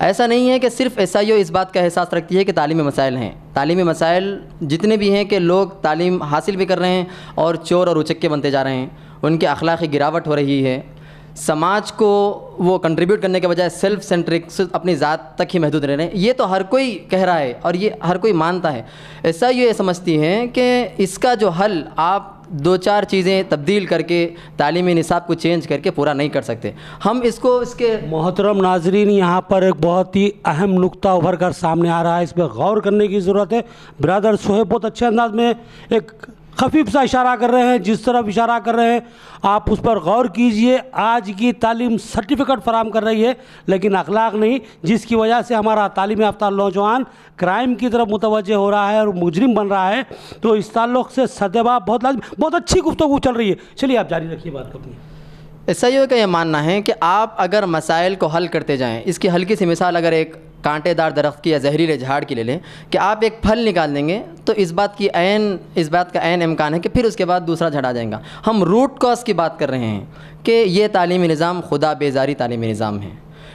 ایسا نہیں ہے کہ صرف SIO اس بات کا احساس رکھتی ہے کہ تعلیمی مسائل ہیں. تعلیمی مسائل جتنے بھی ہیں کہ لوگ تعلیم حاصل بھی کر رہے ہیں اور چور اور اچکے بنتے جا رہے ہیں, ان کی اخلاقی گراوٹ ہو رہی ہے, سماج کو وہ کنٹریبیوٹ کرنے کے بجائے سیلف سینٹرک اپنی ذات تک ہی محدود رہ رہے ہیں. یہ تو ہر کوئی کہہ رہا ہے اور یہ ہر کوئی مانتا ہے. ایسا یہ سمجھتی ہیں کہ اس کا جو حل آپ 2-4 چیزیں تبدیل کر کے تعلیمی نصاب کو چینج کر کے پورا نہیں کر سکتے. ہم اس کو اس کے محترم ناظرین, یہاں پر ایک بہت ہی اہم نقطہ ابھر کر سامنے آ رہا ہے, اس پہ غور کرنے کی ضرورت ہے. برادر صہیب بہت اچھے انداز میں ایک خفیف سا اشارہ کر رہے ہیں, جس طرف اشارہ کر رہے ہیں آپ اس پر غور کیجئے. آج کی تعلیم سرٹیفکیٹ فراہم کر رہی ہے لیکن اخلاق نہیں, جس کی وجہ سے ہمارا تعلیم یافتہ نوجوان کرائم کی طرف متوجہ ہو رہا ہے اور مجرم بن رہا ہے. تو اس تعلق سے سدبا بہت لازم, بہت اچھی گفتگو چل رہی ہے. چلیے آپ جاری رکھیے بات اپنی. SIO کا یہ ماننا ہے کہ آپ اگر مسائل کو حل کرتے جائیں, اس کی ہلکی سی مثال اگر ایک کانٹے دار درخت کی یا زہریلے جھاڑ کی لے لیں کہ آپ ایک پھل نکال دیں گے تو اس بات کا عین امکان ہے کہ پھر اس کے بعد دوسرا جھڑ آ جائے گا. ہم روٹ کاز کی بات کر رہے ہیں کہ یہ تعلیمی نظام خدا بیزاری تعلیمی نظام ہے.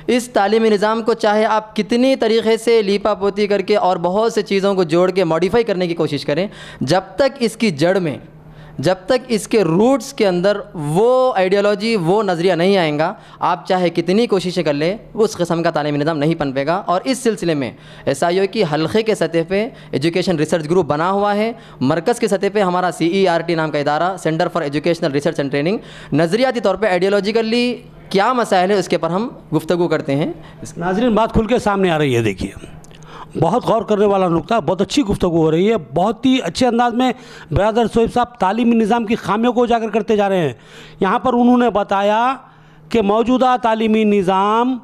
اس تعلیمی نظام کو چاہے آپ کتنی طریقے سے لیپا پوتی کر کے اور بہت سے چیزوں کو جوڑ کے ماڈیفائی کرنے کی کوشش کریں, جب تک اس کی جڑ میں, جب تک اس کے روٹس کے اندر وہ آئیڈیالوجی, وہ نظریہ نہیں آئیں گا, آپ چاہے کتنی کوششیں کر لیں اس قسم کا تعلیمی نظام نہیں پنپے گا. اور اس سلسلے میں SIO کی حلقے کے سطح پہ ایجوکیشن ریسرچ گروپ بنا ہوا ہے. مرکز کے سطح پہ ہمارا CERT نام کا ادارہ, centre for educational research and training, نظریاتی طور پہ آئیڈیالوجیکلی کیا مسائل ہے اس کے پر ہم گفتگو کرتے ہیں. ناظرین بات کھل کے سامنے آ رہی ہے. دیکھیے بہت غور کرنے والا نقطہ, بہت اچھی گفتگو ہو رہی ہے. بہت ہی اچھے انداز میں برادر صہیب صاحب تعلیمی نظام کی خامیوں کو اجاگر کرتے جا رہے ہیں. یہاں پر انہوں نے بتایا کہ موجودہ تعلیمی نظام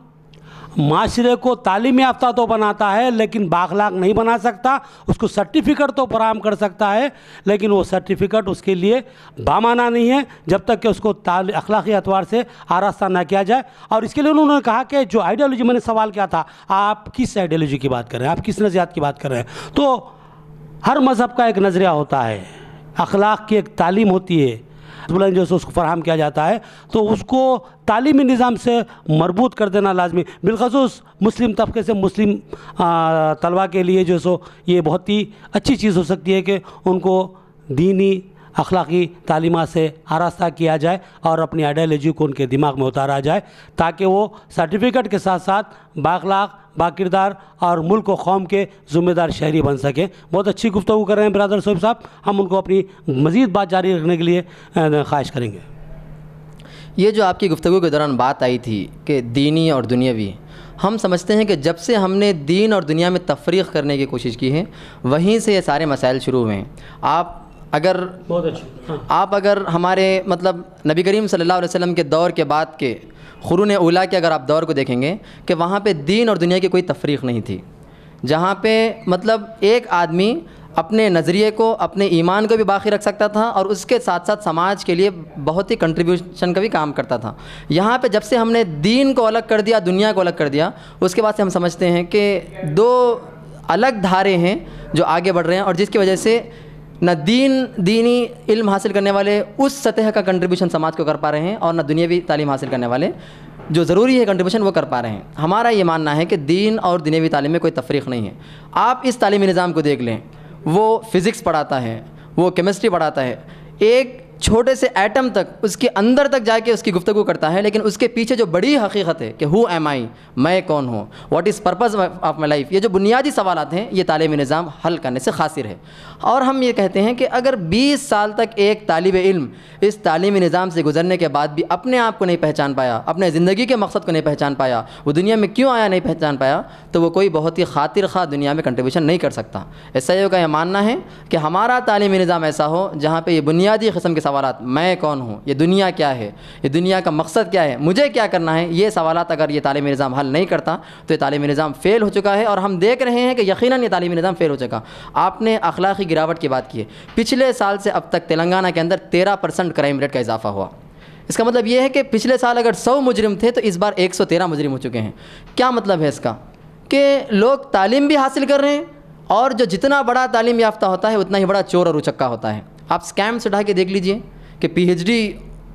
معاشرے کو تعلیم یافتہ تو بناتا ہے لیکن بااخلاق نہیں بنا سکتا. اس کو سرٹیفکیٹ تو فراہم کر سکتا ہے لیکن وہ سرٹیفکیٹ اس کے لیے بامانہ نہیں ہے جب تک کہ اس کو اخلاقی اعتبار سے آراستہ نہ کیا جائے. اور اس کے لیے انہوں نے کہا کہ جو آئیڈیالوجی, میں نے سوال کیا تھا آپ کس آئیڈیالوجی کی بات کر رہے ہیں, آپ کس نظریات کی بات کر رہے ہیں, تو ہر مذہب کا ایک نظریہ ہوتا ہے, اخلاق کی ایک تعلیم ہوتی ہے بلند جو اس کو فراہم کیا جاتا ہے, تو اس کو تعلیمی نظام سے مربوط کر دینا لازمی. بالخصوص مسلم طبقے سے مسلم طلباء کے لیے جو سو یہ بہت ہی اچھی چیز ہو سکتی ہے کہ ان کو دینی اخلاقی تعلیمات سے آراستہ کیا جائے اور اپنی آئیڈیالوجی کو ان کے دماغ میں اتارا جائے تاکہ وہ سرٹیفکیٹ کے ساتھ ساتھ بااخلاق, باکردار اور ملک و قوم کے ذمہ دار شہری بن سکیں. بہت اچھی گفتگو کر رہے ہیں برادر صہیب صاحب, ہم ان کو اپنی مزید بات جاری رکھنے کے لیے خواہش کریں گے. یہ جو آپ کی گفتگو کے دوران بات آئی تھی کہ دینی اور دنیاوی, ہم سمجھتے ہیں کہ جب سے ہم نے دین اور دنیا میں تفریق کرنے کی کوشش کی ہے وہیں سے یہ سارے مسائل شروع ہوئے ہیں. آپ اگر ہمارے مطلب نبی کریم صلی اللہ علیہ وسلم کے دور کے بعد کے قرون اولیٰ کے اگر آپ دور کو دیکھیں گے کہ وہاں پہ دین اور دنیا کی کوئی تفریق نہیں تھی, جہاں پہ مطلب ایک آدمی اپنے نظریے کو, اپنے ایمان کو بھی باقی رکھ سکتا تھا اور اس کے ساتھ ساتھ سماج کے لیے بہت ہی کنٹریبیوشن کا بھی کام کرتا تھا. یہاں پہ جب سے ہم نے دین کو الگ کر دیا, دنیا کو الگ کر دیا, اس کے بعد سے ہم سمجھتے ہیں کہ دو الگ دھارے ہیں جو آگے بڑھ رہے ہیں اور جس کی وجہ سے نہ دینی علم حاصل کرنے والے اس سطح کا کنٹریبیوشن سماج کو کر پا رہے ہیں اور نہ دنیاوی تعلیم حاصل کرنے والے جو ضروری ہے کنٹریبیوشن وہ کر پا رہے ہیں. ہمارا یہ ماننا ہے کہ دین اور دنیاوی تعلیم میں کوئی تفریق نہیں ہے. آپ اس تعلیمی نظام کو دیکھ لیں, وہ فزکس پڑھاتا ہے, وہ کیمسٹری پڑھاتا ہے, ایک چھوٹے سے ایٹم تک اس کے اندر تک جا کے اس کی گفتگو کرتا ہے, لیکن اس کے پیچھے جو بڑی حقیقت ہے کہ ہو ایم آئی, میں کون ہوں, what is purpose of my life, یہ جو بنیادی سوالات ہیں یہ تعلیمی نظام حل کرنے سے قاصر ہے. اور ہم یہ کہتے ہیں کہ اگر 20 سال تک ایک طالب علم اس تعلیمی نظام سے گزرنے کے بعد بھی اپنے آپ کو نہیں پہچان پایا, اپنے زندگی کے مقصد کو نہیں پہچان پایا, وہ دنیا میں کیوں آیا نہیں پہچان پایا, تو وہ کوئی بہت ہی خاطر خواہ دنیا میں کنٹریبیوشن نہیں کر سکتا. SIO کا یہ ماننا ہے کہ ہمارا تعلیمی نظام ایسا ہو جہاں پہ یہ بنیادی قسم کے سوالات, میں کون ہوں, یہ دنیا کیا ہے, یہ دنیا کا مقصد کیا ہے, مجھے کیا کرنا ہے, یہ سوالات اگر یہ تعلیمی نظام حل نہیں کرتا تو یہ تعلیمی نظام فیل ہو چکا ہے. اور ہم دیکھ رہے ہیں کہ یقیناً یہ تعلیمی نظام فیل ہو چکا. آپ نے اخلاقی گراوٹ کی بات کی ہے, پچھلے سال سے اب تک تلنگانہ کے اندر 13% کرائم ریٹ کا اضافہ ہوا. اس کا مطلب یہ ہے کہ پچھلے سال اگر 100 مجرم تھے تو اس بار 113 مجرم ہو چکے ہیں. کیا مطلب ہے اس کا؟ کہ لوگ تعلیم بھی حاصل کر رہے ہیں اور جو جتنا بڑا تعلیم یافتہ ہوتا ہے اتنا ہی بڑا چور اور اچکا ہوتا ہے. آپ اسکیمس اٹھا کے دیکھ لیجئے کہ PhD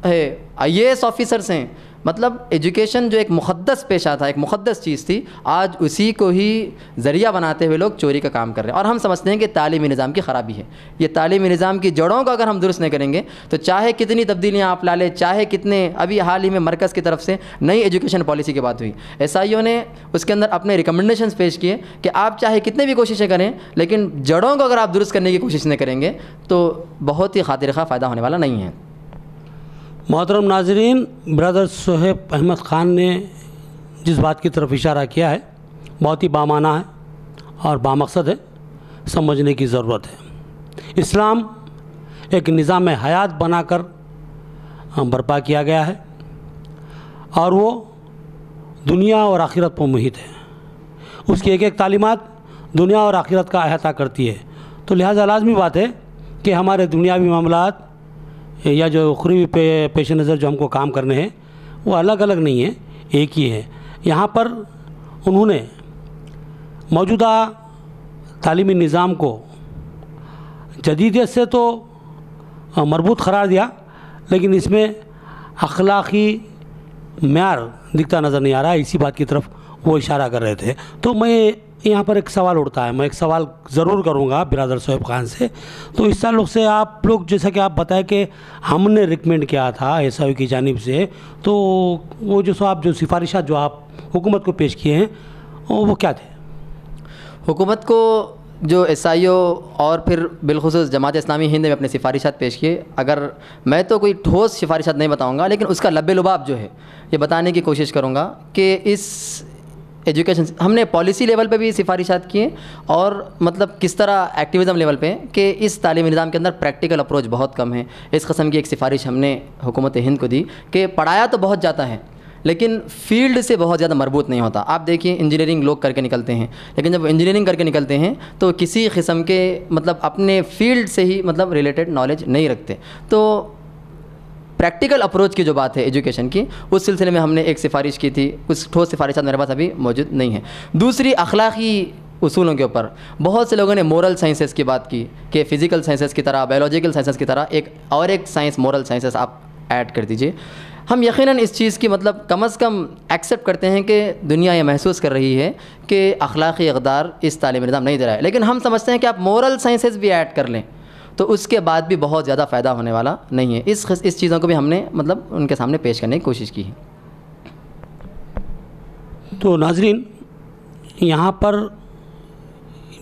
ہے, IAS آفیسرس ہیں, مطلب ایجوکیشن جو ایک مقدس پیشہ تھا، ایک مقدس چیز تھی، آج اسی کو ہی ذریعہ بناتے ہوئے لوگ چوری کا کام کر رہے ہیں، اور ہم سمجھتے ہیں کہ تعلیمی نظام کی خرابی ہے۔ یہ تعلیمی نظام کی جڑوں کو اگر ہم درست نہیں کریں گے تو چاہے کتنی تبدیلیاں آپ لا لیں، چاہے کتنے، ابھی حال ہی میں مرکز کی طرف سے نئی ایجوکیشن پالیسی کی بات ہوئی، SIO نے اس کے اندر اپنے ریکمنڈیشنز پیش کیے کہ آپ چاہے کتنے بھی کوششیں کریں لیکن جڑوں کو اگر آپ درست کرنے کی کوشش نہیں کریں گے تو بہت ہی خاطر خواہ فائدہ ہونے والا نہیں ہے۔ محترم ناظرین، برادر صہیب احمد خان نے جس بات کی طرف اشارہ کیا ہے بہت ہی بامعنی ہے اور بامقصد ہے، سمجھنے کی ضرورت ہے۔ اسلام ایک نظام حیات بنا کر برپا کیا گیا ہے اور وہ دنیا اور آخرت پر محیط ہے۔ اس کی ایک ایک تعلیمات دنیا اور آخرت کا احاطہ کرتی ہے، تو لہٰذا لازمی بات ہے کہ ہمارے دنیاوی معاملات یا جو اخروی پیش نظر جو ہم کو کام کرنے ہیں وہ الگ الگ نہیں ہیں، ایک ہی ہے۔ یہاں پر انہوں نے موجودہ تعلیمی نظام کو جدیدیت سے تو مربوط قرار دیا، لیکن اس میں اخلاقی معیار دکھتا نظر نہیں آ رہا ہے، اسی بات کی طرف وہ اشارہ کر رہے تھے۔ تو میں یہاں پر ایک سوال اٹھتا ہے، میں ایک سوال ضرور کروں گا برادر صہیب خان سے، تو اس تعلق سے آپ لوگ جیسا کہ آپ بتائیں کہ ہم نے ریکمینڈ کیا تھا SIO کی جانب سے، تو وہ جو سفارشات جو آپ حکومت کو پیش کیے ہیں وہ کیا تھے؟ حکومت کو جو SIO اور پھر بالخصوص جماعت اسلامی ہند نے اپنے سفارشات پیش کیے، اگر میں تو کوئی ٹھوس سفارشات نہیں بتاؤں گا لیکن اس کا لب لباب جو ہے یہ بتانے کی کوشش کروں گا کہ اس ایجوکیشن ہم نے پالیسی لیول پہ بھی سفارشات کیے اور مطلب کس طرح ایکٹیویزم لیول پہ کہ اس تعلیمی نظام کے اندر پریکٹیکل اپروچ بہت کم ہے۔ اس قسم کی ایک سفارش ہم نے حکومت ہند کو دی کہ پڑھایا تو بہت جاتا ہے لیکن فیلڈ سے بہت زیادہ مربوط نہیں ہوتا۔ آپ دیکھیے انجینئرنگ لوگ کر کے نکلتے ہیں لیکن جب انجینئرنگ کر کے نکلتے ہیں تو کسی قسم کے مطلب اپنے فیلڈ سے ہی مطلب ریلیٹڈ نالج نہیں رکھتے۔ تو پریکٹیکل اپروچ کی جو بات ہے ایجوکیشن کی، اس سلسلے میں ہم نے ایک سفارش کی تھی، کچھ ٹھوس سفارشات میرے پاس ابھی موجود نہیں ہیں۔ دوسری اخلاقی اصولوں کے اوپر بہت سے لوگوں نے مورل سائنسز کی بات کی کہ فزیکل سائنسز کی طرح، بایولوجیکل سائنسز کی طرح ایک سائنس مورل سائنسز آپ ایڈ کر دیجئے۔ ہم یقیناً اس چیز کی مطلب کم از کم ایکسیپٹ کرتے ہیں کہ دنیا یہ محسوس کر رہی ہے کہ اخلاقی اقدار اس تعلیمی نظام نہیں دے رہا ہے، لیکن ہم سمجھتے ہیں کہ آپ مورل سائنسز بھی ایڈ کر لیں تو اس کے بعد بھی بہت زیادہ فائدہ ہونے والا نہیں ہے۔ اس چیزوں کو بھی ہم نے مطلب ان کے سامنے پیش کرنے کی کوشش کی ہے۔ تو ناظرین، یہاں پر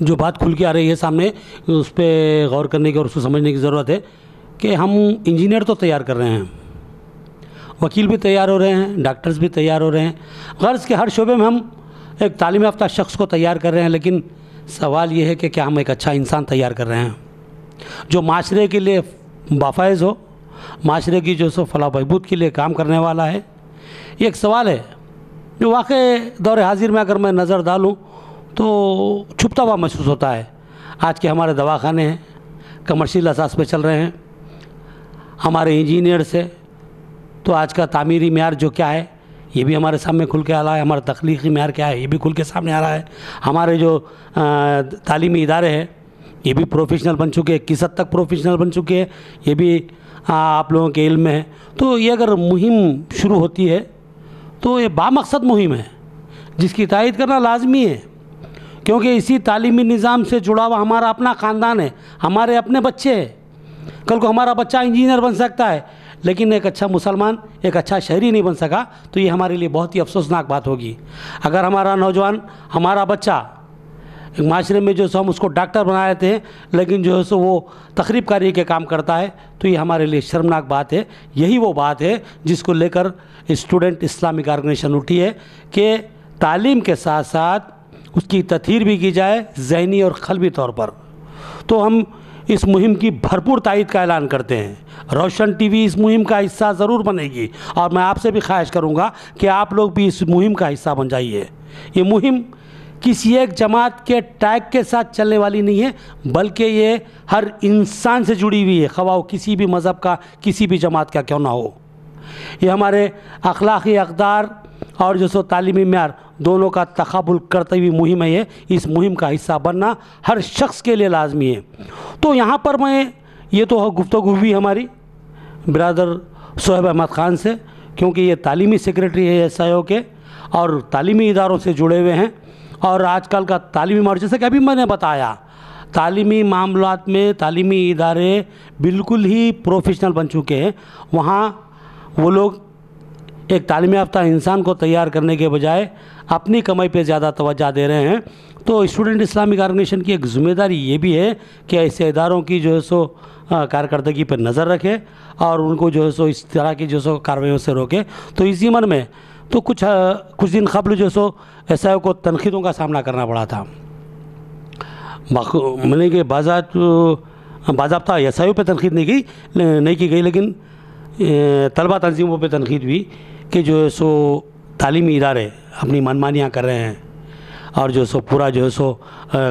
جو بات کھل کے آ رہی ہے سامنے، اس پہ غور کرنے کی اور اس کو سمجھنے کی ضرورت ہے کہ ہم انجینئر تو تیار کر رہے ہیں، وکیل بھی تیار ہو رہے ہیں، ڈاکٹرز بھی تیار ہو رہے ہیں، غرض کے ہر شعبے میں ہم ایک تعلیم یافتہ شخص کو تیار کر رہے ہیں، لیکن سوال یہ ہے کہ کیا ہم ایک اچھا انسان تیار کر رہے ہیں جو معاشرے کے لیے بافائز ہو، معاشرے کی جو سو فلاح بہبود کے لیے کام کرنے والا ہے؟ یہ ایک سوال ہے جو واقع دور حاضر میں اگر میں نظر ڈالوں تو چھپتا ہوا محسوس ہوتا ہے۔ آج کے ہمارے دواخانے ہیں کمرشل اساس پہ چل رہے ہیں، ہمارے انجینئرس ہے، تو آج کا تعمیری معیار جو کیا ہے یہ بھی ہمارے سامنے کھل کے آ رہا ہے، ہمارا تخلیقی معیار کیا ہے یہ بھی کھل کے سامنے آ رہا ہے، ہمارے جو تعلیمی ادارے ہیں یہ بھی پروفیشنل بن چکے، کس حد تک پروفیشنل بن چکے ہیں یہ بھی آپ لوگوں کے علم میں ہے۔ تو یہ اگر مہم شروع ہوتی ہے تو یہ بامقصد مہم ہے جس کی تائید کرنا لازمی ہے، کیونکہ اسی تعلیمی نظام سے جڑا ہوا ہمارا اپنا خاندان ہے، ہمارے اپنے بچے ہیں۔ کل کو ہمارا بچہ انجینئر بن سکتا ہے لیکن ایک اچھا مسلمان، ایک اچھا شہری نہیں بن سکا، تو یہ ہمارے لیے بہت ہی افسوسناک بات ہوگی۔ اگر ہمارا نوجوان، ہمارا بچہ ایک معاشرے میں جو سو ہم اس کو ڈاکٹر بنا لیتے ہیں لیکن جو ہے سو وہ تخریب کاری کے کام کرتا ہے، تو یہ ہمارے لیے شرمناک بات ہے۔ یہی وہ بات ہے جس کو لے کر اسٹوڈنٹ اسلامک آرگنائزیشن اٹھی ہے کہ تعلیم کے ساتھ ساتھ اس کی تطہیر بھی کی جائے ذہنی اور قلبی طور پر۔ تو ہم اس مہم کی بھرپور تائید کا اعلان کرتے ہیں۔ روشن ٹی وی اس مہم کا حصہ ضرور بنے گی اور میں آپ سے بھی خواہش کروں گا کہ آپ لوگ بھی اس مہم کا حصہ بن جائیے۔ یہ مہم کسی ایک جماعت کے ٹیگ کے ساتھ چلنے والی نہیں ہے، بلکہ یہ ہر انسان سے جڑی ہوئی ہے، خواہ وہ کسی بھی مذہب کا، کسی بھی جماعت کا کیوں نہ ہو۔ یہ ہمارے اخلاقی اقدار اور جو سو تعلیمی معیار دونوں کا تقابل کرتے ہوئی مہم ہے۔ یہ اس مہم کا حصہ بننا ہر شخص کے لیے لازمی ہے۔ تو یہاں پر میں یہ تو گفتگو ہوئی ہماری برادر صہیب احمد خان سے کیونکہ یہ تعلیمی سیکریٹری ہے SIO کے اور تعلیمی اداروں سے جڑے ہوئے ہیں. اور آج کل کا تعلیمی معاملہ جیسے کہ ابھی میں نے بتایا, تعلیمی معاملات میں تعلیمی ادارے بالکل ہی پروفیشنل بن چکے ہیں. وہاں وہ لوگ ایک تعلیم یافتہ انسان کو تیار کرنے کے بجائے اپنی کمائی پہ زیادہ توجہ دے رہے ہیں. تو اسٹوڈنٹ اسلامک آرگنیزیشن کی ایک ذمہ داری یہ بھی ہے کہ ایسے اداروں کی جو ہے سو کارکردگی پر نظر رکھے اور ان کو جو ہے سو اس طرح کی جو سو کارروائیوں سے روکے. تو اسی من میں تو کچھ دن قبل جو سو SIO کو تنقیدوں کا سامنا کرنا پڑا تھا. میں نے کہ باضابطہ SIO پہ تنقید نہیں کی گئی, لیکن طلبہ تنظیموں پہ تنقید ہوئی کہ جو ہے سو تعلیمی ادارے اپنی منمانیاں کر رہے ہیں اور جو سو پورا جو ہے سو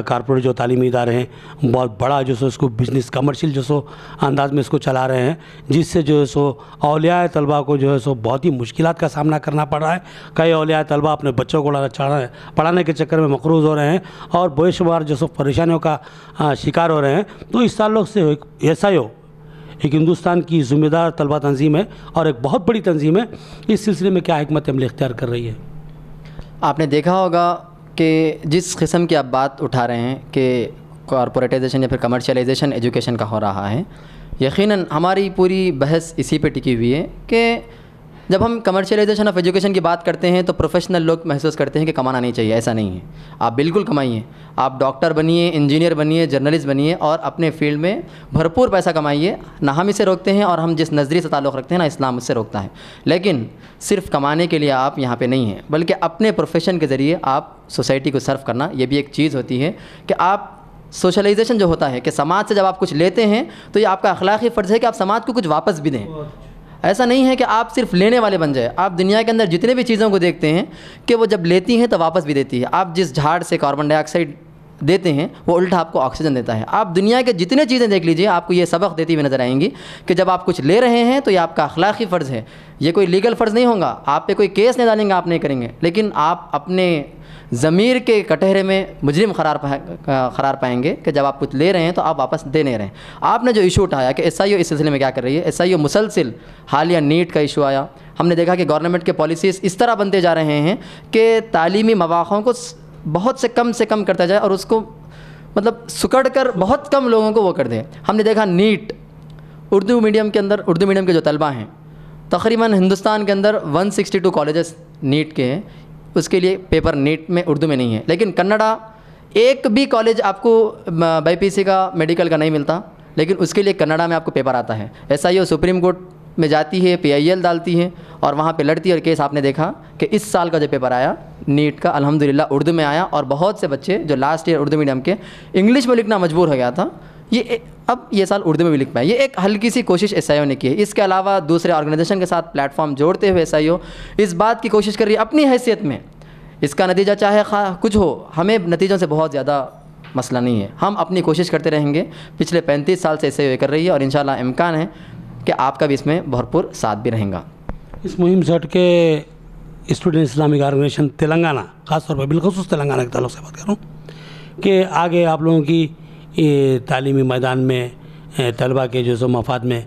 کارپوریٹ جو تعلیمی ادارے ہیں بہت بڑا جو سو اس کو بزنس کمرشل جو سو انداز میں اس کو چلا رہے ہیں, جس سے جو ہے سو اولیاء طلبہ کو جو ہے سو بہت ہی مشکلات کا سامنا کرنا پڑ رہا ہے. کئی اولیاء طلبہ اپنے بچوں کو پڑھانے کے چکر میں مقروض ہو رہے ہیں اور بے شمار جو سو پریشانیوں کا شکار ہو رہے ہیں. تو اس تعلق سے SIO ایک ہندوستان کی ذمہ دار طلبہ تنظیم ہے اور ایک بہت بڑی تنظیم ہے. اس سلسلے میں کیا حکمت عملی اختیار کر رہی ہے؟ آپ نے دیکھا ہوگا کہ جس قسم کی آپ بات اٹھا رہے ہیں کہ کارپوریٹائزیشن یا پھر کمرشلائزیشن ایجوکیشن کا ہو رہا ہے, یقیناً ہماری پوری بحث اسی پہ ٹکی ہوئی ہے کہ جب ہم کمرشلائزیشن آف ایجوکیشن کی بات کرتے ہیں تو پروفیشنل لوگ محسوس کرتے ہیں کہ کمانا نہیں چاہیے. ایسا نہیں ہے, آپ بالکل کمائیے, آپ ڈاکٹر بنیے, انجینئر بنیے, جرنلسٹ بنیے اور اپنے فیلڈ میں بھرپور پیسہ کمائیے. نہ ہم اسے روکتے ہیں اور ہم جس نظریے سے تعلق رکھتے ہیں نا اسلام اس سے روکتا ہے, لیکن صرف کمانے کے لیے آپ یہاں پہ نہیں ہیں بلکہ اپنے پروفیشن کے ذریعے آپ سوسائٹی کو سرو کرنا, یہ بھی ایک چیز ہوتی ہے کہ آپ سوشلائزیشن جو ہوتا ہے کہ سماج سے جب آپ کچھ لیتے ہیں تو یہ آپ کا اخلاقی فرض ہے کہ آپ سماج کو کچھ واپس بھی دیں. ایسا نہیں ہے کہ آپ صرف لینے والے بن جائیں. آپ دنیا کے اندر جتنے بھی چیزوں کو دیکھتے ہیں کہ وہ جب لیتی ہیں تو واپس بھی دیتی ہے. آپ جس جھاڑ سے کاربن ڈائی آکسائڈ دیتے ہیں وہ الٹا آپ کو آکسیجن دیتا ہے. آپ دنیا کے جتنے چیزیں دیکھ لیجئے آپ کو یہ سبق دیتی ہوئی نظر آئیں گی کہ جب آپ کچھ لے رہے ہیں تو یہ آپ کا اخلاقی فرض ہے. یہ کوئی لیگل فرض نہیں ہوگا, آپ پہ کوئی کیس نہیں ڈالیں گے, آپ نہیں کریں گے, لیکن آپ اپنے ضمیر کے کٹہرے میں مجرم قرار پائیں گے کہ جب آپ کچھ لے رہے ہیں تو آپ واپس دے نہیں رہے ہیں. آپ نے جو ایشو اٹھایا کہ SIO اس سلسلے میں کیا کر رہی ہے, SIO مسلسل حالیہ نیٹ کا ایشو آیا, ہم نے دیکھا کہ گورنمنٹ کے پالیسیز اس طرح بنتے جا رہے ہیں کہ تعلیمی مواقعوں کو بہت سے کم کرتا جائے اور اس کو مطلب سکڑ کر بہت کم لوگوں کو وہ کر دیں. ہم نے دیکھا نیٹ اردو میڈیم کے جو طلبہ ہیں تقریباً ہندوستان کے اندر 162 کالجز نیٹ کے ہیں, اس کے لیے پیپر نیٹ میں اردو میں نہیں ہے. لیکن کنڈا ایک بھی کالج آپ کو BPC کا میڈیکل کا نہیں ملتا, لیکن اس کے لیے کنڈا میں آپ کو پیپر آتا ہے. SIO سپریم کورٹ میں جاتی ہے, PIL ڈالتی ہے اور وہاں پہ لڑتی ہے, اور کیس آپ نے دیکھا کہ اس سال کا جو پیپر آیا نیٹ کا الحمدللہ اردو میں آیا, اور بہت سے بچے جو لاسٹ ایئر اردو میڈیم کے انگلش میں لکھنا مجبور ہو گیا تھا, یہ سال اردو میں بھی لکھ پائے. یہ ایک ہلکی سی کوشش SIO نے کی ہے. اس کے علاوہ دوسرے آرگنائزیشن کے ساتھ پلیٹ فارم جوڑتے ہوئے SIO اس بات کی کوشش کر رہی ہے اپنی حیثیت میں. اس کا نتیجہ چاہے کچھ ہو, ہمیں نتیجوں سے بہت زیادہ مسئلہ نہیں ہے, ہم اپنی کوشش کرتے رہیں گے. پچھلے 35 سال سے SIO کر رہی ہے اور انشاءاللہ امکان ہے کہ آپ کا بھی اس میں بھرپور ساتھ بھی رہیں گا. اس مہم سے ہٹ کے اسٹوڈنٹ اسلامک آرگنیزیشن تلنگانہ, خاص طور پر بالخصوص تلنگانہ کے تعلق سے بات کر رہا ہوں, کہ آگے آپ لوگوں کی تعلیمی میدان میں طلبہ کے جو مفاد میں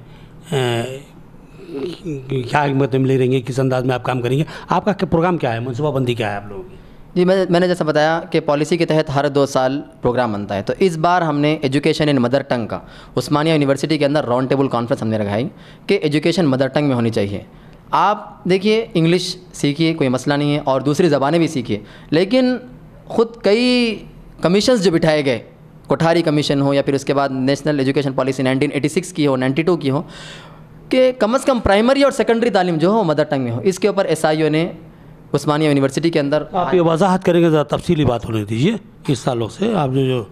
کیا حکمت عملی رہیں گی, کس انداز میں آپ کام کریں گے, آپ کا پروگرام کیا ہے, منصوبہ بندی کیا ہے آپ لوگوں کی؟ جی میں نے جیسا بتایا کہ پالیسی کے تحت ہر 2 سال پروگرام بنتا ہے. تو اس بار ہم نے ایجوکیشن ان مدر ٹنگ کا عثمانیہ یونیورسٹی کے اندر راؤنڈ ٹیبل کانفرنس ہم نے رکھائی کہ ایجوکیشن مدر ٹنگ میں ہونی چاہیے. آپ دیکھیے انگلش سیکھیے, کوئی مسئلہ نہیں ہے, اور دوسری زبانیں بھی سیکھیے, لیکن خود کئی کمیشنز جو بٹھائے گئے, کوٹھاری کمیشن ہو یا پھر اس کے بعد نیشنل ایجوکیشن پالیسی 1986 کی ہو, 92 کی ہو, کہ کم از کم پرائمری اور سیکنڈری تعلیم جو ہو مدر ٹنگ میں ہو. اس کے اوپر SIO نے عثمانیہ یونیورسٹی کے اندر آپ یہ وضاحت کریں گے, ذرا تفصیلی بات ہونے دیجیے. اس تعلق سے آپ جو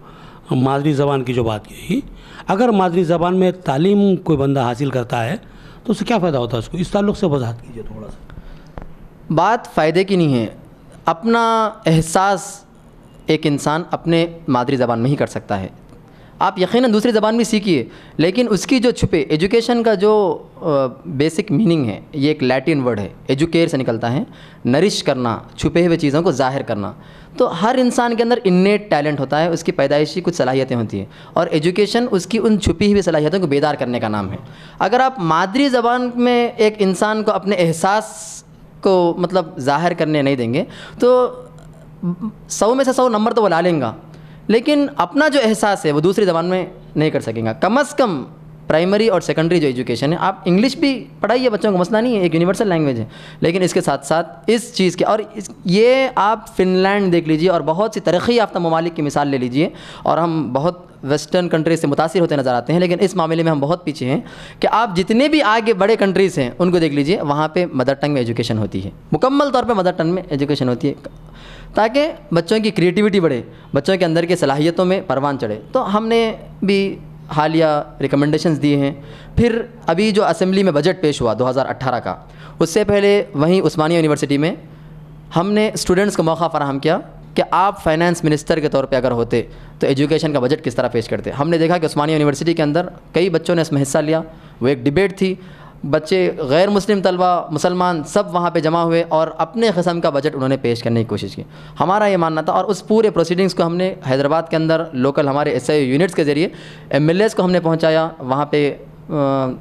مادری زبان کی جو بات کی, اگر مادری زبان میں تعلیم کوئی بندہ حاصل کرتا ہے تو اس سے کیا فائدہ ہوتا ہے اس کو, اس تعلق سے وضاحت کیجیے تھوڑا سا. بات فائدے کی نہیں ہے, اپنا احساس ایک انسان اپنے مادری زبان میں ہی کر سکتا ہے. آپ یقیناً دوسری زبان بھی سیکھیے، لیکن اس کی جو چھپے ایجوکیشن کا جو بیسک میننگ ہے، یہ ایک لیٹن ورڈ ہے، ایجوکیئر سے نکلتا ہے، نرش کرنا، چھپے ہوئے چیزوں کو ظاہر کرنا۔ تو ہر انسان کے اندر انیٹ ٹیلنٹ ہوتا ہے، اس کی پیدائشی کچھ صلاحیتیں ہوتی ہیں، اور ایجوکیشن اس کی ان چھپی ہوئی صلاحیتوں کو بیدار کرنے کا نام ہے۔ اگر آپ مادری زبان میں ایک انسان کو اپنے احساس کو مطلب ظاہر کرنے نہیں دیں گے تو 100 میں سے 100 نمبر تو وہ لا لیں گا، لیکن اپنا جو احساس ہے وہ دوسری زبان میں نہیں کر سکیں گا۔ کم از کم پرائمری اور سیکنڈری جو ایجوکیشن ہے، آپ انگلش بھی پڑھائیے بچوں کو، مسئلہ نہیں ہے، ایک یونیورسل لینگویج ہے، لیکن اس کے ساتھ ساتھ اس چیز کے، اور یہ آپ فن لینڈ دیکھ لیجئے اور بہت سی ترقی یافتہ ممالک کی مثال لے لیجئے، اور ہم بہت ویسٹرن کنٹریز سے متاثر ہوتے نظر آتے ہیں، لیکن اس معاملے میں ہم بہت پیچھے ہیں کہ آپ جتنے بھی آگے بڑے کنٹریز ہیں ان کو دیکھ لیجئے، وہاں پہ مدر ٹنگ میں ایجوکیشن ہوتی ہے، مکمل طور پہ مدر ٹنگ میں ایجوکیشن ہوتی ہے، تاکہ بچوں کی کریٹیوٹی بڑھے، بچوں کے اندر کی صلاحیتوں میں پروان چڑھے۔ تو ہم نے بھی حالیہ ریکمنڈیشنز دیے ہیں۔ پھر ابھی جو اسمبلی میں بجٹ پیش ہوا 2018 کا، اس سے پہلے وہیں عثمانیہ یونیورسٹی میں ہم نے اسٹوڈنٹس کو موقع فراہم کیا کہ آپ فائنانس منسٹر کے طور پہ اگر ہوتے تو ایجوکیشن کا بجٹ کس طرح پیش کرتے۔ ہم نے دیکھا کہ عثمانیہ یونیورسٹی کے اندر کئی بچوں نے اس میں حصہ لیا، وہ ایک ڈیبیٹ تھی، بچے غیر مسلم طلبہ، مسلمان سب وہاں پہ جمع ہوئے اور اپنے قسم کا بجٹ انہوں نے پیش کرنے کی کوشش کی۔ ہمارا یہ ماننا تھا، اور اس پورے پروسیڈنگز کو ہم نے حیدرآباد کے اندر لوکل ہمارے ایس آئی یونٹس کے ذریعے MLAs کو ہم نے پہنچایا، وہاں پہ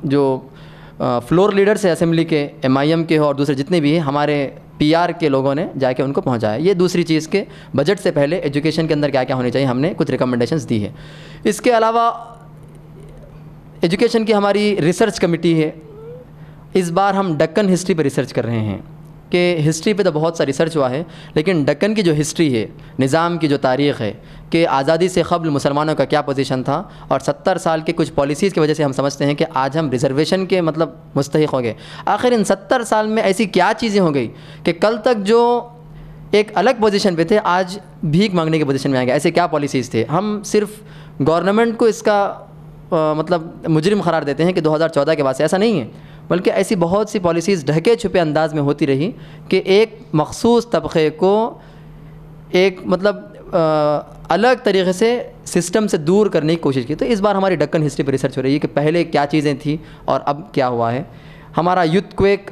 جو فلور لیڈرس ہیں اسمبلی کے، MIM کے ہو اور دوسرے جتنے بھی ہیں، ہمارے PR کے لوگوں نے جا کے ان کو پہنچایا۔ یہ دوسری چیز کہ بجٹ سے پہلے ایجوکیشن کے اندر کیا کیا ہونی چاہیے، ہم نے کچھ ریکمنڈیشنز دی ہے۔ اس کے علاوہ ایجوکیشن کی ہماری ریسرچ کمیٹی ہے، اس بار ہم ڈکن ہسٹری پہ ریسرچ کر رہے ہیں کہ ہسٹری پہ تو بہت سا ریسرچ ہوا ہے، لیکن ڈکن کی جو ہسٹری ہے، نظام کی جو تاریخ ہے کہ آزادی سے قبل مسلمانوں کا کیا پوزیشن تھا، اور 70 سال کے کچھ پالیسیز کی وجہ سے ہم سمجھتے ہیں کہ آج ہم ریزرویشن کے مطلب مستحق ہو گئے۔ آخر ان 70 سال میں ایسی کیا چیزیں ہو گئی کہ کل تک جو ایک الگ پوزیشن پہ تھے آج بھیک مانگنے کی پوزیشن میں آ گئے؟ ایسے کیا پالیسیز تھے؟ ہم صرف گورنمنٹ کو اس کا مطلب مجرم قرار دیتے ہیں کہ 2014 کے بعد سے، ایسا نہیں ہے، بلکہ ایسی بہت سی پالیسیز ڈھکے چھپے انداز میں ہوتی رہی کہ ایک مخصوص طبقے کو ایک مطلب الگ طریقے سے سسٹم سے دور کرنے کی کوشش کی۔ تو اس بار ہماری ڈکن ہسٹری پہ ریسرچ ہو رہی ہے کہ پہلے کیا چیزیں تھیں اور اب کیا ہوا ہے۔ ہمارا یوتھ کویک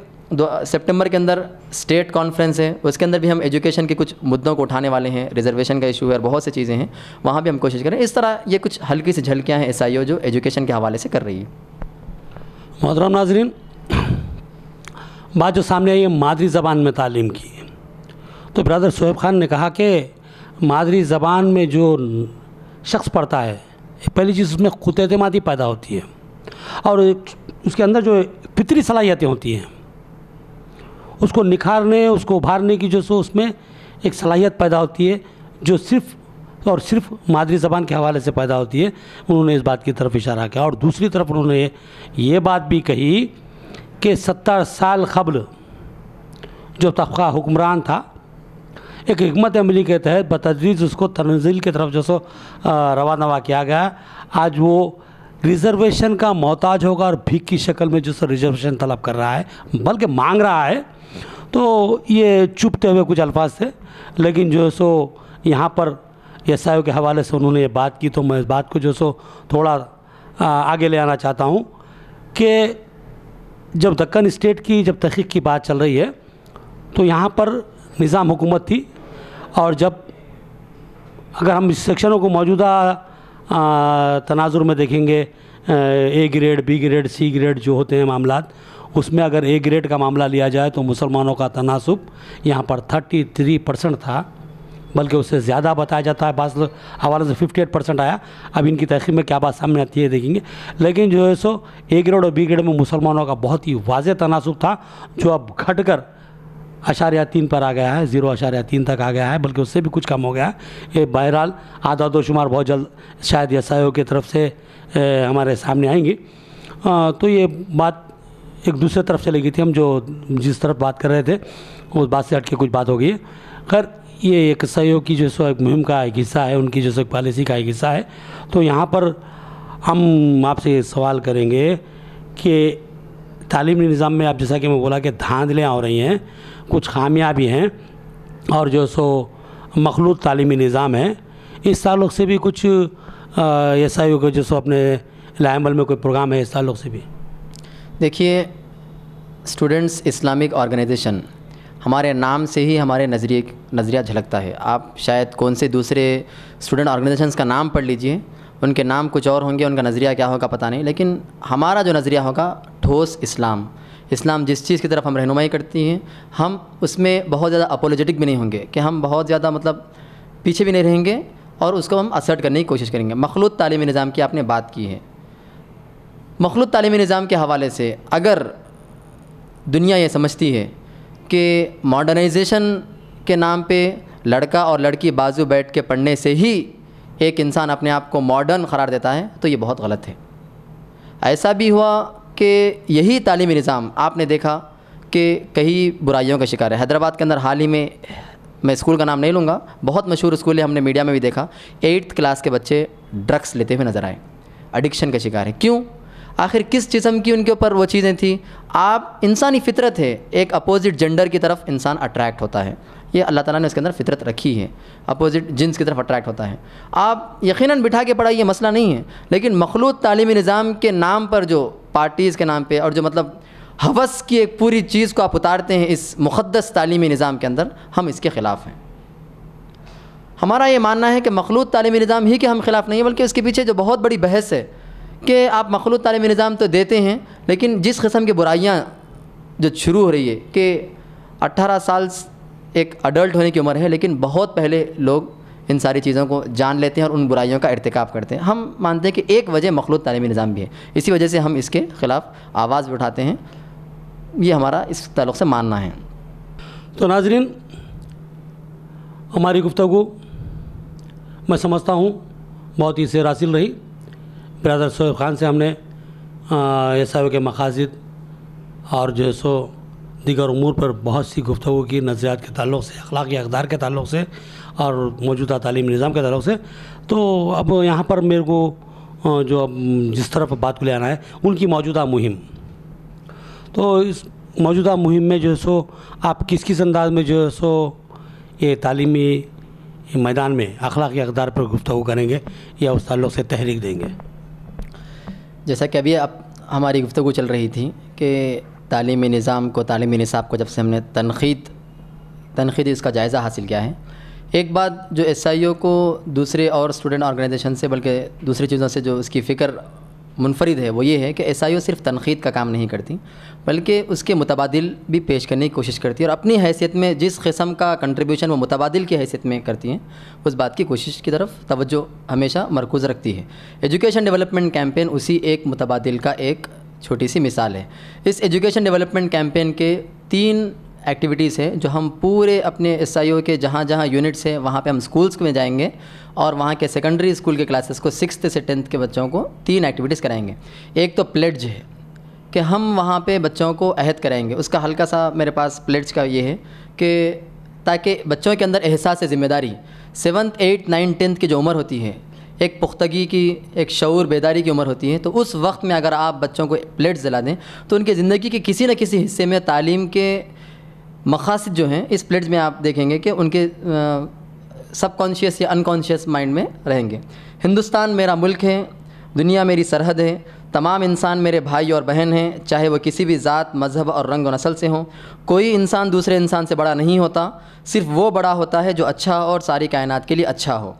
سپٹمبر کے اندر اسٹیٹ کانفرنس ہے، اس کے اندر بھی ہم ایجوکیشن کے کچھ مدعوں کو اٹھانے والے ہیں، ریزرویشن کا ایشو ہے اور بہت سی چیزیں ہیں، وہاں بھی ہم کوشش کریں۔ اس طرح یہ کچھ ہلکی سی جھلکیاں ہیں SIO جو ایجوکیشن کے حوالے سے کر رہی ہے۔ محترم ناظرین، بات جو سامنے آئی ہے مادری زبان میں تعلیم کی، تو برادر شعیب خان نے کہا کہ مادری زبان میں جو شخص پڑھتا ہے، پہلی چیز اس میں خود اعتمادی پیدا ہوتی ہے، اور اس کے اندر جو فطری صلاحیتیں ہوتی ہیں اس کو نکھارنے، اس کو ابھارنے کی جو سو اس میں ایک صلاحیت پیدا ہوتی ہے جو صرف اور صرف مادری زبان کے حوالے سے پیدا ہوتی ہے۔ انہوں نے اس بات کی طرف اشارہ کیا، اور دوسری طرف انہوں نے یہ بات بھی کہی کہ 70 سال قبل جو طبقہ حکمران تھا، ایک حکمت عملی کے تحت بتدریج اس کو تنزیل کی طرف جو سو روانہ کیا گیا، آج وہ ریزرویشن کا محتاج ہوگا اور بھیک کی شکل میں جو سو ریزرویشن طلب کر رہا ہے، بلکہ مانگ رہا ہے۔ تو یہ چپتے ہوئے کچھ الفاظ تھے، لیکن جو سو یہاں پر SIO کے حوالے سے انہوں نے یہ بات کی، تو میں اس بات کو جو سو تھوڑا آگے لے آنا چاہتا ہوں کہ جب دکن اسٹیٹ کی جب تحقیق کی بات چل رہی ہے تو یہاں پر نظام حکومت تھی، اور جب اگر ہم اس سیکشنوں کو موجودہ تناظر میں دیکھیں گے، A grade, B grade, C grade جو ہوتے ہیں معاملات، اس میں اگر A گریڈ کا معاملہ لیا جائے تو مسلمانوں کا تناسب یہاں پر 33% تھا، بلکہ اس سے زیادہ بتایا جاتا ہے، بعض حوالے سے 58% آیا۔ اب ان کی تحقیق میں کیا بات سامنے آتی ہے دیکھیں گے، لیکن جو ہے سو A گریڈ اور B گریڈ میں مسلمانوں کا بہت ہی واضح تناسب تھا، جو اب گھٹ کر 0.3 پر آ گیا ہے، 0.3 تک آ گیا ہے، بلکہ اس سے بھی کچھ کم ہو گیا ہے۔ یہ بہرحال اعداد و شمار بہت جلد شاید SIO کی طرف سے ہمارے سامنے آئیں گی۔ تو یہ بات ایک دوسرے طرف چلی گئی تھی، ہم جو جس طرف بات کر رہے تھے اس بات سے ہٹ کے کچھ بات ہو گئی ہے۔ خیر، یہ ایک SIO کی جو سو ایک مہم کا ایک حصہ ہے، ان کی جو سو ایک پالیسی کا ایک حصہ ہے۔ تو یہاں پر ہم آپ سے سوال کریں گے کہ تعلیمی نظام میں، اب جیسا کہ میں بولا کہ دھاندلیاں ہو رہی ہیں، کچھ خامیاں بھی ہیں، اور جو سو مخلوط تعلیمی نظام ہے، اس تعلق سے بھی کچھ ایس آئی او کے جو سو اپنے لائے عمل میں کوئی پروگرام ہے اس تعلق سے بھی؟ دیکھیے، اسٹوڈنٹس اسلامک آرگنائزیشن ہمارے نام سے ہی ہمارے نظریہ جھلکتا ہے. آپ شاید کون سے دوسرے اسٹوڈنٹ آرگنائزیشنس کا نام پڑھ لیجئے، ان کے نام کچھ اور ہوں گے، ان کا نظریہ کیا ہوگا پتہ نہیں، لیکن ہمارا جو نظریہ ہوگا ٹھوس اسلام جس چیز کی طرف ہم رہنمائی کرتی ہیں، ہم اس میں بہت زیادہ اپولوجیٹک بھی نہیں ہوں گے کہ ہم بہت زیادہ مطلب پیچھے بھی نہیں رہیں گے، اور اس کو ہم اسرٹ کرنے کی کوشش کریں گے. مخلوط تعلیمی نظام کی آپ نے بات کی ہے. مخلوط تعلیمی نظام کے حوالے سے اگر دنیا یہ سمجھتی ہے کہ ماڈرنائزیشن کے نام پہ لڑکا اور لڑکی بازو بیٹھ کے پڑھنے سے ہی ایک انسان اپنے آپ کو ماڈرن قرار دیتا ہے، تو یہ بہت غلط ہے. ایسا بھی ہوا کہ یہی تعلیمی نظام آپ نے دیکھا کہ کئی برائیوں کا شکار ہے. حیدرآباد کے اندر حال ہی میں اسکول کا نام نہیں لوں گا، بہت مشہور اسکول ہے، ہم نے میڈیا میں بھی دیکھا، 8th کلاس کے بچے ڈرگس لیتے ہوئے نظر آئے، ایڈکشن کا شکار ہے. کیوں؟ آخر کس قسم کی ان کے اوپر وہ چیزیں تھیں؟ آپ انسانی فطرت ہے، ایک اپوزٹ جینڈر کی طرف انسان اٹریکٹ ہوتا ہے، یہ اللہ تعالیٰ نے اس کے اندر فطرت رکھی ہے، اپوزٹ جنس کی طرف اٹریکٹ ہوتا ہے. آپ یقیناً بٹھا کے پڑھائی، یہ مسئلہ نہیں ہے، لیکن مخلوط تعلیمی نظام کے نام پر جو پارٹیز کے نام پہ اور جو مطلب ہوس کی ایک پوری چیز کو آپ اتارتے ہیں اس مقدس تعلیمی نظام کے اندر، ہم اس کے خلاف ہیں. ہمارا یہ ماننا ہے کہ مخلوط تعلیمی نظام ہی کے ہم خلاف نہیں ہیں، بلکہ اس کے پیچھے جو بہت بڑی بحث ہے کہ آپ مخلوط تعلیمی نظام تو دیتے ہیں، لیکن جس قسم کی برائیاں جو شروع ہو رہی ہے کہ 18 سال ایک اڈلٹ ہونے کی عمر ہے، لیکن بہت پہلے لوگ ان ساری چیزوں کو جان لیتے ہیں اور ان برائیوں کا ارتکاب کرتے ہیں. ہم مانتے ہیں کہ ایک وجہ مخلوط تعلیمی نظام بھی ہے، اسی وجہ سے ہم اس کے خلاف آواز بھی اٹھاتے ہیں. یہ ہمارا اس تعلق سے ماننا ہے. تو ناظرین، ہماری گفتگو میں سمجھتا ہوں بہت ہی سیر حاصل رہی. برادر شعیب خان سے ہم نے ایس آئی او کے مقاصد اور جو ہے سو دیگر امور پر بہت سی گفتگو کی، نظریات کے تعلق سے، اخلاقی اقدار کے تعلق سے اور موجودہ تعلیمی نظام کے تعلق سے. تو اب یہاں پر میرے کو جو جس طرف بات کو لے آنا ہے ان کی موجودہ مہم، تو اس موجودہ مہم میں جو ہے سو آپ کس انداز میں جو ہے سو یہ تعلیمی میدان میں اخلاقی اقدار پر گفتگو کریں گے یا اس تعلق سے تحریک دیں گے؟ جیسا کہ ابھی ہماری گفتگو چل رہی تھی کہ تعلیمی نظام کو، تعلیمی نصاب کو جب سے ہم نے تنقیدی اس کا جائزہ حاصل کیا ہے، ایک بات جو ایس آئی او کو دوسرے اور اسٹوڈنٹ آرگنائزیشن سے بلکہ دوسری چیزوں سے جو اس کی فکر منفرد ہے وہ یہ ہے کہ ایس آئی او صرف تنقید کا کام نہیں کرتی، بلکہ اس کے متبادل بھی پیش کرنے کی کوشش کرتی ہے، اور اپنی حیثیت میں جس قسم کا کنٹریبیوشن وہ متبادل کی حیثیت میں کرتی ہیں اس بات کی کوشش کی طرف توجہ ہمیشہ مرکوز رکھتی ہے. ایجوکیشن ڈیولپمنٹ کیمپین اسی ایک متبادل کا ایک چھوٹی سی مثال ہے. اس ایجوکیشن ڈیولپمنٹ کیمپین کے 3 ایکٹیویٹیز ہے جو ہم پورے اپنے ایس آئی او کے جہاں جہاں یونٹس ہیں وہاں پہ ہم اسکولس میں جائیں گے اور وہاں کے سیکنڈری اسکول کے کلاسز کو 6th سے 10th کے بچوں کو 3 ایکٹیویٹیز کرائیں گے. ایک تو پلیڈج ہے کہ ہم وہاں پہ بچوں کو عہد کرائیں گے. اس کا ہلکا سا میرے پاس پلیڈج کا یہ ہے کہ تاکہ بچوں کے اندر احساس ذمہ داری 7th 8th 9th 10th کی جو عمر ہوتی ہے، ایک پختگی کی، ایک شعور بیداری کی عمر ہوتی ہے، تو اس وقت میں اگر آپ بچوں کو پلیڈز دلا دیں تو ان کی زندگی کے کسی نہ کسی حصے میں تعلیم کے مقاصد جو ہیں اس پلیڈز میں آپ دیکھیں گے کہ ان کے سب کانشیس یا انکانشیس مائنڈ میں رہیں گے. ہندوستان میرا ملک ہے، دنیا میری سرحد ہے، تمام انسان میرے بھائی اور بہن ہیں، چاہے وہ کسی بھی ذات، مذہب اور رنگ و نسل سے ہوں. کوئی انسان دوسرے انسان سے بڑا نہیں ہوتا، صرف وہ بڑا ہوتا ہے جو اچھا اور ساری کائنات کے لیے اچھا ہو.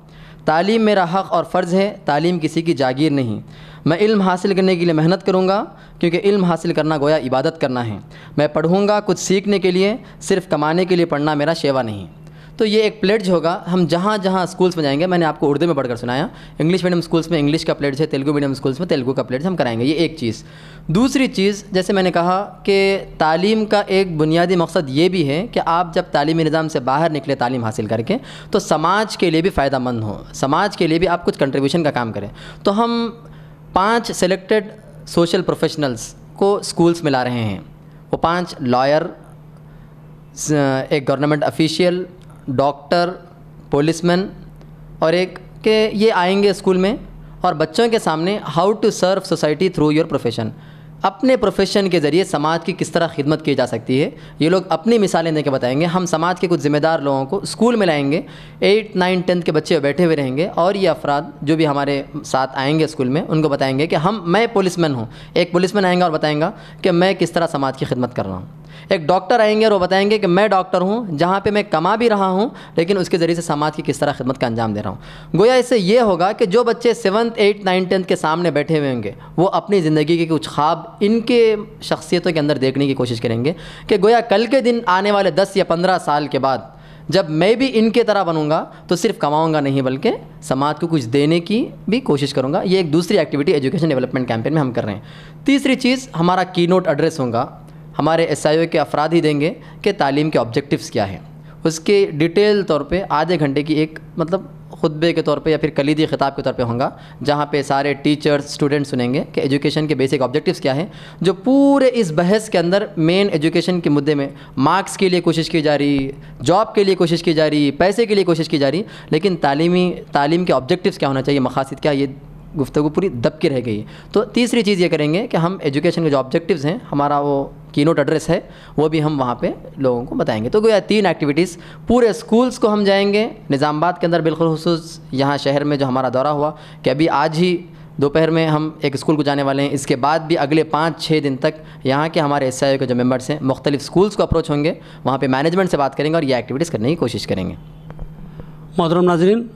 تعلیم میرا حق اور فرض ہے، تعلیم کسی کی جاگیر نہیں. میں علم حاصل کرنے کے لیے محنت کروں گا کیونکہ علم حاصل کرنا گویا عبادت کرنا ہے. میں پڑھوں گا کچھ سیکھنے کے لیے، صرف کمانے کے لیے پڑھنا میرا شیوا نہیں. تو یہ ایک پلیڈج ہوگا. ہم جہاں جہاں اسکولس میں جائیں گے، میں نے آپ کو اردو میں پڑھ کر سنایا، انگلش میڈیم اسکولس میں انگلش کا پلیڈج ہے، تیلگو میڈیم اسکولس میں تیلگو کا پلیڈج ہم کرائیں گے. یہ ایک چیز. دوسری چیز، جیسے میں نے کہا کہ تعلیم کا ایک بنیادی مقصد یہ بھی ہے کہ آپ جب تعلیمی نظام سے باہر نکلے تعلیم حاصل کر کے تو سماج کے لیے بھی فائدہ مند ہو، سماج کے لیے بھی آپ کچھ کنٹریبیوشن کا کام کریں. تو ہم 5 سلیکٹڈ سوشل پروفیشنلز کو اسکولس میں لا رہے ہیں. وہ 5 لائر، ایک گورنمنٹ افیشیل، ڈاکٹر، پولیس مین، اور ایک کہ یہ آئیں گے اسکول میں اور بچوں کے سامنے how to serve society through your profession, اپنے پروفیشن کے ذریعے سماج کی کس طرح خدمت کی جا سکتی ہے، یہ لوگ اپنی مثالیں دے کے بتائیں گے۔ ہم سماج کے کچھ ذمہ دار لوگوں کو اسکول میں لائیں گے، 8, 9, 10 کے بچے بیٹھے ہوئے رہیں گے، اور یہ افراد جو بھی ہمارے ساتھ آئیں گے اسکول میں، ان کو بتائیں گے کہ میں پولیس مین ہوں۔ ایک پولیس مین آئیں گا اور بتائیں گا کہ میں کس طرح سماج کی خدمت کر رہا ہوں۔ ایک ڈاکٹر آئیں گے اور وہ بتائیں گے کہ میں ڈاکٹر ہوں، جہاں پہ میں کما بھی رہا ہوں لیکن اس کے ذریعے سے سماج کی کس طرح خدمت کا انجام دے رہا ہوں۔ گویا اس سے یہ ہوگا کہ جو بچے 7th 8th 9th 10th کے سامنے بیٹھے ہوئے ہوں گے، وہ اپنی زندگی کے کچھ خواب ان کے شخصیتوں کے اندر دیکھنے کی کوشش کریں گے کہ گویا کل کے دن آنے والے 10 یا 15 سال کے بعد جب میں بھی ان کے طرح بنوں گا تو صرف کماؤں گا نہیں بلکہ سماج کو کچھ دینے کی بھی کوشش کروں گا۔ یہ ایک دوسری ایکٹیویٹی ایجوکیشن ڈیولپمنٹ کیمپین میں ہم کر رہے ہیں۔ تیسری چیز، ہمارا کی نوٹ ایڈریس ہوگا، ہمارے SIO کے افراد ہی دیں گے کہ تعلیم کے آبجیکٹیوز کیا ہیں۔ اس کے ڈیٹیل طور پہ آدھے گھنٹے کی ایک خطبے کے طور پہ یا پھر کلیدی خطاب کے طور پہ ہوگا، جہاں پہ سارے ٹیچرز اسٹوڈنٹ سنیں گے کہ ایجوکیشن کے بیسک آبجیکٹیوز کیا ہیں۔ جو پورے اس بحث کے اندر مین ایجوکیشن کے مدعے میں مارکس کے لیے کوشش کی جا رہی، جاب کے لیے کوشش کی جا رہی، پیسے کے لیے کوشش کی جا رہی، لیکن تعلیم کے آبجیکٹیوز کیا ہونا چاہیے، مقاصد کیا، یہ گفتگو پوری دب کی رہ گئی۔ تو تیسری چیز یہ کریں گے کہ ہم ایجوکیشن کے جو آبجیکٹیوز ہیں، ہمارا وہ کی نوٹ ایڈریس ہے، وہ بھی ہم وہاں پہ لوگوں کو بتائیں گے۔ تو گویا 3 ایکٹیویٹیز، پورے اسکولس کو ہم جائیں گے، نظام آباد کے اندر بالخصوص یہاں شہر میں جو ہمارا دورہ ہوا کہ ابھی آج ہی دوپہر میں ہم ایک اسکول کو جانے والے ہیں، اس کے بعد بھی اگلے 5-6 دن تک یہاں کے ہمارے SIO کے جو ممبرس ہیں مختلف اسکولس کو اپروچ ہوں گے، وہاں پہ مینجمنٹ سے بات کریں گے اور یہ ایکٹیویٹیز کرنے کی کوشش کریں گے۔ محترم ناظرین،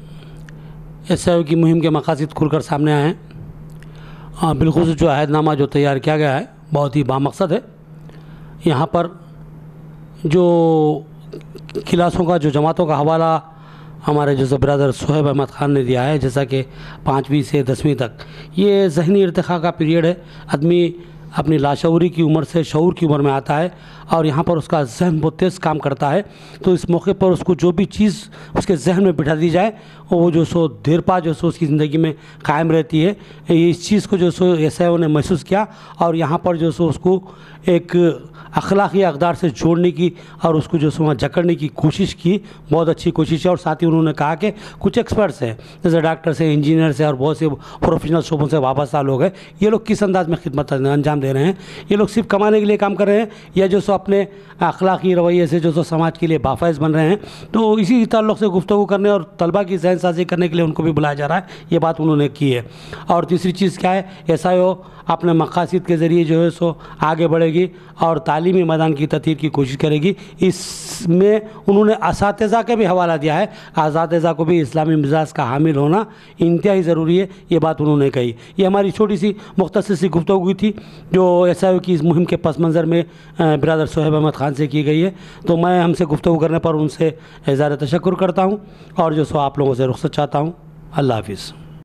SIO کی مہم کے مقاصد کھل کر سامنے آئے ہیں۔ بالخصوص جو عہد نامہ جو تیار کیا گیا ہے بہت ہی بامقصد ہے۔ یہاں پر جو کلاسوں کا، جو جماعتوں کا حوالہ ہمارے جو برادر صہیب احمد خان نے دیا ہے، جیسا کہ 5ویں سے 10ویں تک یہ ذہنی ارتقاء کا پیریڈ ہے۔ آدمی اپنی لاشعوری کی عمر سے شعور کی عمر میں آتا ہے اور یہاں پر اس کا ذہن بہت تیز کام کرتا ہے۔ تو اس موقع پر اس کو جو بھی چیز اس کے ذہن میں بٹھا دی جائے وہ جو سو دیر پا جو سو اس کی زندگی میں قائم رہتی ہے۔ اس چیز کو جو سو SIO نے محسوس کیا اور یہاں پر جو سو اس کو ایک اخلاقی اقدار سے جوڑنے کی اور اس کو جو سو جکڑنے کی کوشش کی، بہت اچھی کوشش ہے۔ اور ساتھ ہی انہوں نے کہا کہ کچھ ایکسپرٹس ہیں جیسے ڈاکٹرس ہیں، انجینئرس ہیں اور بہت سے پروفیشنل شعبوں سے وابستہ لوگ ہیں، یہ لوگ کس انداز میں خدمت انجام دے رہے ہیں۔ یہ لوگ صرف کمانے کے لیے کام کر رہے ہیں یا جو سو اپنے اخلاقی رویے سے جو سو سماج کے لیے بافائز بن رہے ہیں۔ تو اسی تعلق سے گفتگو کرنے اور طلبہ کی ذہن سازی کرنے کے لیے ان کو بھی بلایا جا رہا ہے، یہ بات انہوں نے کی ہے۔ اور تیسری چیز کیا ہے، SIO اپنے مقاصد کے ذریعے جو ہے سو آگے بڑھے گی اور تعلیمی میدان کی تطہیر کی کوشش کرے گی۔ اس میں انہوں نے اساتذہ کا بھی حوالہ دیا ہے، اساتذہ کو بھی اسلامی مزاج کا حامل ہونا انتہائی ضروری ہے، یہ بات انہوں نے کہی۔ یہ ہماری چھوٹی سی مختصر سی گفتگو تھی جو SIO کی اس مہم کے پس منظر میں برادر صہیب احمد خان سے کی گئی ہے۔ تو میں ہم سے گفتگو کرنے پر ان سے اظہار تشکر کرتا ہوں اور جو سو آپ لوگوں سے رخصت چاہتا ہوں۔ اللہ حافظ۔